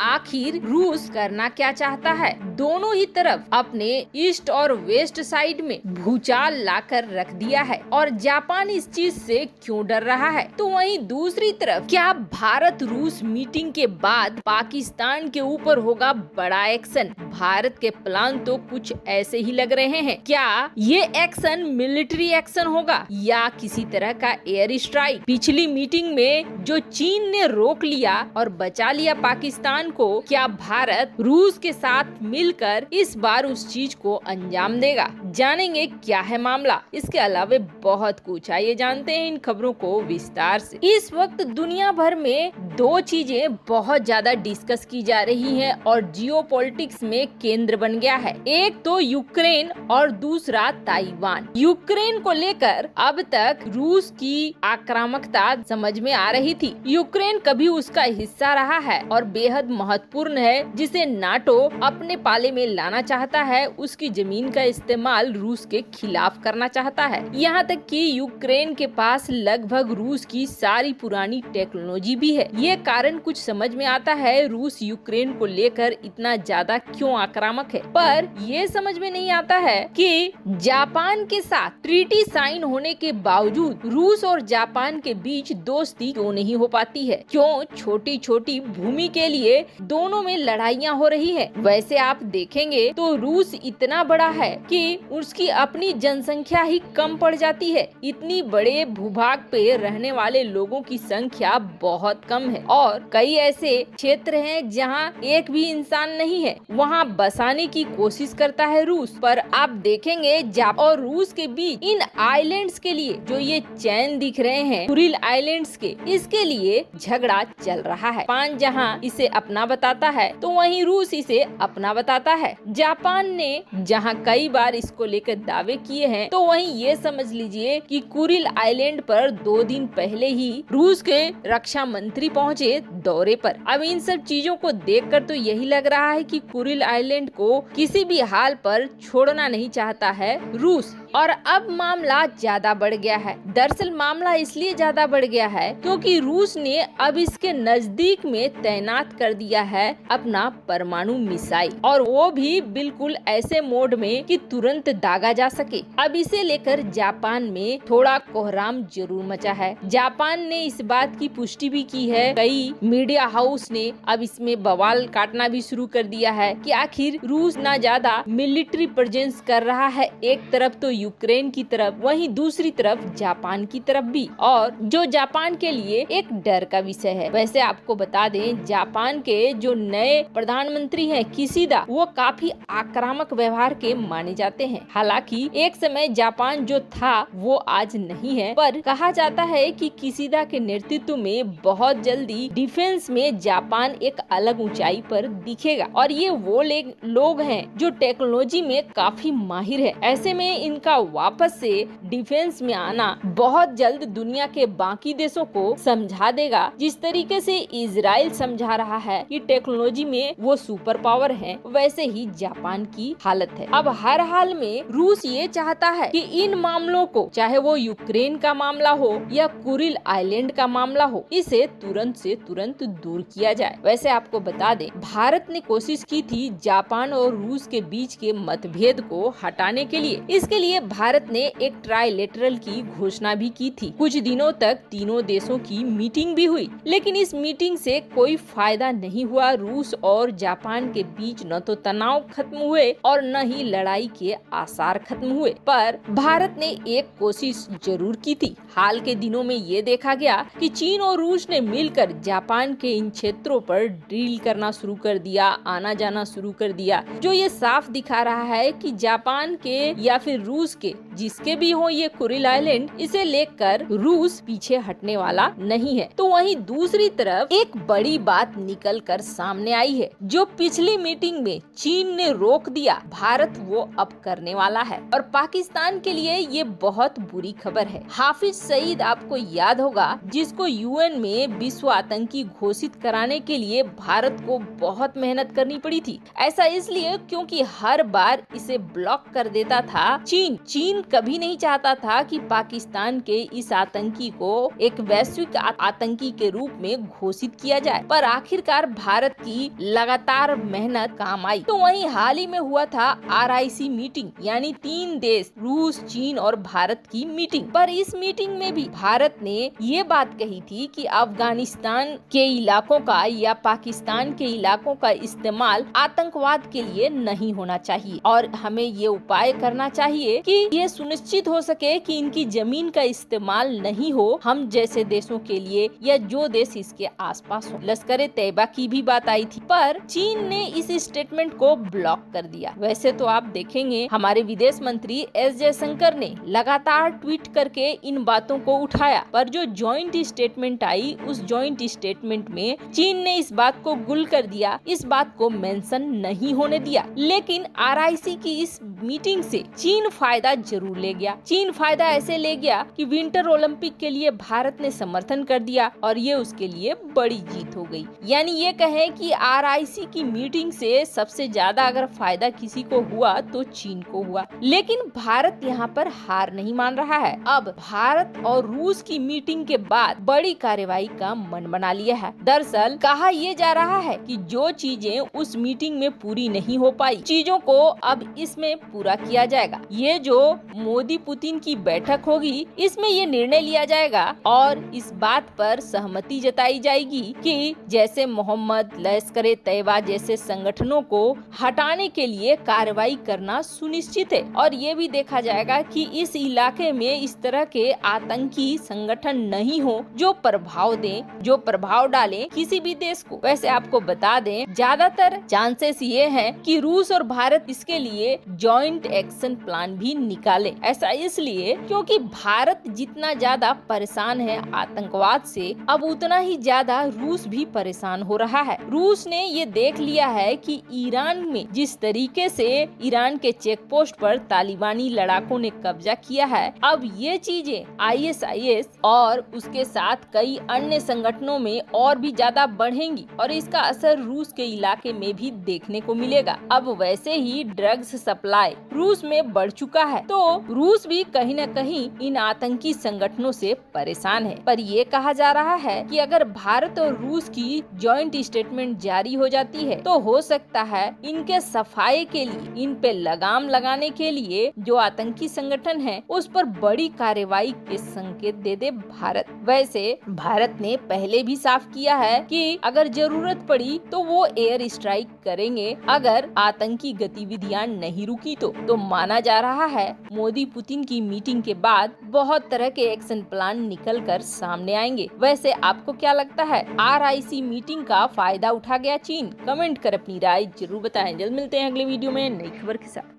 आखिर रूस करना क्या चाहता है? दोनों ही तरफ अपने ईस्ट और वेस्ट साइड में भूचाल लाकर रख दिया है और जापान इस चीज से क्यों डर रहा है? तो वहीं दूसरी तरफ क्या भारत रूस मीटिंग के बाद पाकिस्तान के ऊपर होगा बड़ा एक्शन? भारत के प्लान तो कुछ ऐसे ही लग रहे हैं। क्या ये एक्शन मिलिट्री एक्शन होगा या किसी तरह का एयर स्ट्राइक? पिछली मीटिंग में जो चीन ने रोक लिया और बचा लिया पाकिस्तान को, क्या भारत रूस के साथ मिलकर इस बार उस चीज को अंजाम देगा? जानेंगे क्या है मामला। इसके अलावा बहुत कुछ, आइए जानते हैं इन खबरों को विस्तार से। इस वक्त दुनिया भर में दो चीजें बहुत ज्यादा डिस्कस की जा रही हैं और जियोपॉलिटिक्स में केंद्र बन गया है। एक तो यूक्रेन और दूसरा ताइवान। यूक्रेन को लेकर अब तक रूस की आक्रामकता समझ में आ रही थी। यूक्रेन कभी उसका हिस्सा रहा है और बेहद महत्वपूर्ण है, जिसे नाटो अपने पाले में लाना चाहता है। उसकी जमीन का इस्तेमाल रूस के खिलाफ करना चाहता है। यहाँ तक कि यूक्रेन के पास लगभग रूस की सारी पुरानी टेक्नोलॉजी भी है। ये कारण कुछ समझ में आता है रूस यूक्रेन को लेकर इतना ज्यादा क्यों आक्रामक है। पर ये समझ में नहीं आता है कि जापान के साथ ट्रीटी साइन होने के बावजूद रूस और जापान के बीच दोस्ती क्यों नहीं हो पाती है? क्यों छोटी छोटी भूमि के लिए दोनों में लड़ाइयाँ हो रही है? वैसे आप देखेंगे तो रूस इतना बड़ा है कि उसकी अपनी जनसंख्या ही कम पड़ जाती है। इतनी बड़े भूभाग पे रहने वाले लोगों की संख्या बहुत कम है और कई ऐसे क्षेत्र हैं जहां एक भी इंसान नहीं है। वहां बसाने की कोशिश करता है रूस। पर आप देखेंगे जापान और रूस के बीच इन आइलैंड्स के लिए, जो ये चैन दिख रहे हैं कुरिल आइलैंड्स के, इसके लिए झगड़ा चल रहा है। जापान जहां इसे अपना बताता है तो वहीं रूस इसे अपना बताता है। जापान ने जहां कई बार इसको लेकर दावे किए हैं, तो वहीं ये समझ लीजिए कि कुरिल आइलैंड पर 2 दिन पहले ही रूस के रक्षा मंत्री पहुंचे दौरे पर। अब इन सब चीजों को देखकर तो यही लग रहा है कि कुरिल आइलैंड को किसी भी हाल पर छोड़ना नहीं चाहता है रूस। और अब मामला ज्यादा बढ़ गया है। दरअसल मामला इसलिए ज्यादा बढ़ गया है क्योंकि रूस ने अब इसके नजदीक में तैनात कर दिया है अपना परमाणु मिसाइल, और वो भी बिल्कुल ऐसे मोड में कि तुरंत दागा जा सके। अब इसे लेकर जापान में थोड़ा कोहराम जरूर मचा है। जापान ने इस बात की पुष्टि भी की है। कई मीडिया हाउस ने अब इसमें बवाल काटना भी शुरू कर दिया है कि आखिर रूस ना ज्यादा मिलिट्री प्रेजेंस कर रहा है, एक तरफ तो यूक्रेन की तरफ, वहीं दूसरी तरफ जापान की तरफ भी, और जो जापान के लिए एक डर का विषय है। वैसे आपको बता दें, जापान के जो नए प्रधानमंत्री हैं किशिदा, वो काफी आक्रामक व्यवहार के माने जाते हैं। हालांकि एक समय जापान जो था वो आज नहीं है, पर कहा जाता है कि किशिदा के नेतृत्व में बहुत जल्दी डिफेंस में जापान एक अलग ऊंचाई पर दिखेगा। और ये वो लोग हैं जो टेक्नोलॉजी में काफी माहिर है। ऐसे में इनका वापस से डिफेंस में आना बहुत जल्द दुनिया के बाकी देशों को समझा देगा, जिस तरीके से इजराइल समझा रहा है कि टेक्नोलॉजी में वो सुपर पावर है, वैसे ही जापान की हालत है। अब हर हाल में रूस ये चाहता है कि इन मामलों को, चाहे वो यूक्रेन का मामला हो या कुरिल आइलैंड का मामला हो, इसे तुरंत से तुरंत दूर किया जाए। वैसे आपको बता दें, भारत ने कोशिश की थी जापान और रूस के बीच के मतभेद को हटाने के लिए। इसके लिए भारत ने एक ट्राइलेटरल की घोषणा भी की थी। कुछ दिनों तक तीनों देशों की मीटिंग भी हुई, लेकिन इस मीटिंग से कोई फायदा नहीं हुआ। रूस और जापान के बीच न तो तनाव खत्म हुए और न ही लड़ाई के आसार खत्म हुए। पर भारत ने एक कोशिश जरूर की थी। हाल के दिनों में ये देखा गया कि चीन और रूस ने मिलकर जापान के इन क्षेत्रों पर ड्रिल करना शुरू कर दिया, आना जाना शुरू कर दिया, जो ये साफ दिखा रहा है कि जापान के या फिर रूस के, जिसके भी हो ये कुरिल आइलैंड, इसे लेकर रूस पीछे हटने वाला नहीं है। तो वहीं दूसरी तरफ एक बड़ी बात निकल कर सामने आई है, जो पिछली मीटिंग में चीन ने रोक दिया, भारत वो अब करने लगने वाला है और पाकिस्तान के लिए ये बहुत बुरी खबर है। हाफिज सईद आपको याद होगा, जिसको यूएन में विश्व आतंकी घोषित कराने के लिए भारत को बहुत मेहनत करनी पड़ी थी। ऐसा इसलिए क्योंकि हर बार इसे ब्लॉक कर देता था चीन कभी नहीं चाहता था कि पाकिस्तान के इस आतंकी को एक वैश्विक आतंकी के रूप में घोषित किया जाए, पर आखिरकार भारत की लगातार मेहनत काम आई। तो वहीं हाल ही में हुआ था RIC मीटिंग, यानी 3 देश रूस, चीन और भारत की मीटिंग। पर इस मीटिंग में भी भारत ने ये बात कही थी कि अफगानिस्तान के इलाकों का या पाकिस्तान के इलाकों का इस्तेमाल आतंकवाद के लिए नहीं होना चाहिए और हमें ये उपाय करना चाहिए कि ये सुनिश्चित हो सके कि इनकी जमीन का इस्तेमाल नहीं हो हम जैसे देशों के लिए या जो देश इसके आसपास हो। लश्कर-ए-तैयबा की भी बात आई थी, पर चीन ने इस स्टेटमेंट को ब्लॉक कर दिया। वैसे तो आप देखेंगे हमारे विदेश मंत्री S जयशंकर ने लगातार ट्वीट करके इन बातों को उठाया, पर जो जॉइंट स्टेटमेंट आई उस जॉइंट स्टेटमेंट में चीन ने इस बात को गुल कर दिया, इस बात को मेंशन नहीं होने दिया। लेकिन RIC की इस मीटिंग से चीन फायदा जरूर ले गया। चीन फायदा ऐसे ले गया कि विंटर ओलंपिक के लिए भारत ने समर्थन कर दिया और ये उसके लिए बड़ी जीत हो गई। यानी ये कहें कि RIC की मीटिंग से सबसे ज्यादा अगर फायदा किसी को हुआ तो चीन को हुआ। लेकिन भारत यहाँ पर हार नहीं मान रहा है। अब भारत और रूस की मीटिंग के बाद बड़ी कार्रवाई का मन बना लिया है। दरअसल कहा यह जा रहा है कि जो चीजें उस मीटिंग में पूरी नहीं हो पाई, चीजों को अब इसमें पूरा किया जाएगा। ये जो मोदी पुतिन की बैठक होगी, इसमें ये निर्णय लिया जाएगा और इस बात पर सहमति जताई जाएगी कि जैसे मोहम्मद, लश्कर-ए-तैयबा जैसे संगठनों को हटाने के लिए कार्रवाई करना सुनिश्चित है और ये भी देखा जाएगा कि इस इलाके में इस तरह के आतंकी संगठन नहीं हो जो प्रभाव दें, जो प्रभाव डालें किसी भी देश को। वैसे आपको बता दें, ज्यादातर चांसेस ये हैं कि रूस और भारत इसके लिए जॉइंट एक्शन प्लान भी निकाले। ऐसा इसलिए क्योंकि भारत जितना ज्यादा परेशान है आतंकवाद से, अब उतना ही ज्यादा रूस भी परेशान हो रहा है। रूस ने ये देख लिया है कि ईरान में जिस तरीके से ईरान के चेक पोस्ट पर तालिबानी लड़ाकों ने कब्जा किया है, अब ये चीजें ISIS और उसके साथ कई अन्य संगठनों में और भी ज्यादा बढ़ेंगी और इसका असर रूस के इलाके में भी देखने को मिलेगा। अब वैसे ही ड्रग्स सप्लाई रूस में बढ़ चुका है, तो रूस भी कहीं न कहीं इन आतंकी संगठनों से परेशान है। पर ये कहा जा रहा है कि अगर भारत और रूस की जॉइंट स्टेटमेंट जारी हो जाती है तो हो सकता है इनके सफाई के लिए, इन पे लगाम लगाने के लिए जो आतंकी संगठन है उस पर बड़ी कार्रवाई के संकेत दे दे भारत। वैसे भारत ने पहले भी साफ किया है कि अगर जरूरत पड़ी तो वो एयर स्ट्राइक करेंगे अगर आतंकी गतिविधियां नहीं रुकी तो माना जा रहा है मोदी पुतिन की मीटिंग के बाद बहुत तरह के एक्शन प्लान निकल कर सामने आएंगे। वैसे आपको क्या लगता है, RIC मीटिंग का फायदा उठा गया चीन? कमेंट कर अपनी राय जरूर बताएं। जल्द मिलते हैं अगले वीडियो में नई खबर के साथ।